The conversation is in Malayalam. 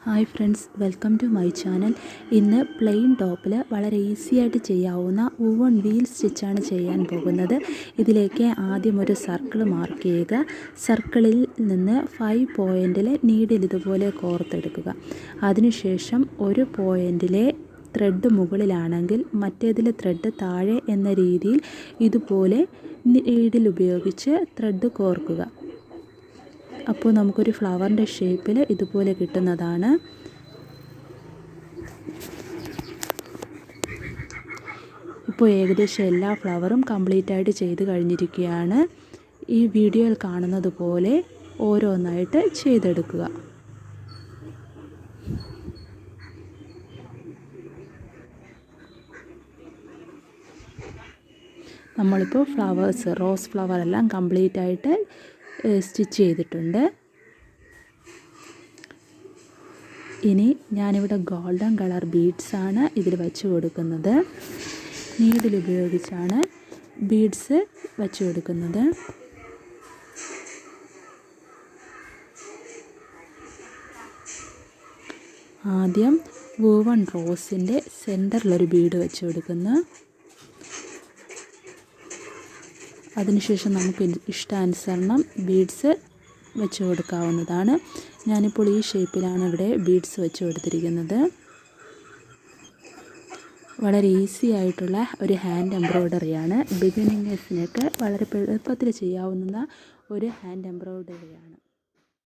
Hi friends, welcome to my channel. ഇന്ന് പ്ലെയിൻ ടോപ്പിൽ വളരെ ഈസി ആയിട്ട് ചെയ്യാവുന്ന വുവൺ വീൽ സ്റ്റിച്ചാണ് ചെയ്യാൻ പോകുന്നത്. ഇതിലേക്ക് ആദ്യം ഒരു സർക്കിൾ മാർക്ക് ചെയ്യുക. സർക്കിളിൽ നിന്ന് 5 പോയിൻറ്റിൽ നീഡിൽ ഇതുപോലെ കോർത്തെടുക്കുക. അതിനുശേഷം ഒരു പോയിൻറ്റിലെ ത്രെഡ് മുകളിലാണെങ്കിൽ മറ്റേതിലെ ത്രെഡ് താഴെ എന്ന രീതിയിൽ ഇതുപോലെ നീഡിൽ ഉപയോഗിച്ച് ത്രെഡ് കോർക്കുക. അപ്പോൾ നമുക്കൊരു ഫ്ലവറിൻ്റെ ഷേപ്പിൽ ഇതുപോലെ കിട്ടുന്നതാണ്. ഇപ്പോൾ ഏകദേശം എല്ലാ ഫ്ലവറും കംപ്ലീറ്റ് ആയിട്ട് ചെയ്ത് കഴിഞ്ഞിരിക്കുകയാണ്. ഈ വീഡിയോയിൽ കാണുന്നത് പോലെ ഓരോന്നായിട്ട് ചെയ്തെടുക്കുക. നമ്മളിപ്പോൾ റോസ് ഫ്ലവർ എല്ലാം കംപ്ലീറ്റ് ആയിട്ട് സ്റ്റിച്ച് ചെയ്തിട്ടുണ്ട്. ഇനി ഞാനിവിടെ ഗോൾഡൻ കളർ ബീഡ്സാണ് ഇതിൽ വെച്ച് കൊടുക്കുന്നത്. നീഡിൽ ഉപയോഗിച്ചാണ് ബീഡ്സ് വെച്ച് കൊടുക്കുന്നത്. ആദ്യം വുവൺ റോസിൻ്റെ സെൻറ്ററിലൊരു ബീഡ് വെച്ച് കൊടുക്കുന്നു. അതിനുശേഷം നമുക്ക് ഇഷ്ടാനുസരണം ബീഡ്സ് വെച്ച് കൊടുക്കാവുന്നതാണ്. ഞാനിപ്പോൾ ഈ ഷേപ്പിലാണ് ഇവിടെ ബീഡ്സ് വെച്ച് കൊടുത്തിരിക്കുന്നത്. വളരെ ഈസി ആയിട്ടുള്ള ഒരു ഹാൻഡ് എംബ്രോയ്ഡറിയാണ്. ബിഗിനേഴ്സിനൊക്കെ വളരെ എളുപ്പത്തിൽ ചെയ്യാവുന്ന ഒരു ഹാൻഡ് എംബ്രോയ്ഡറിയാണ്.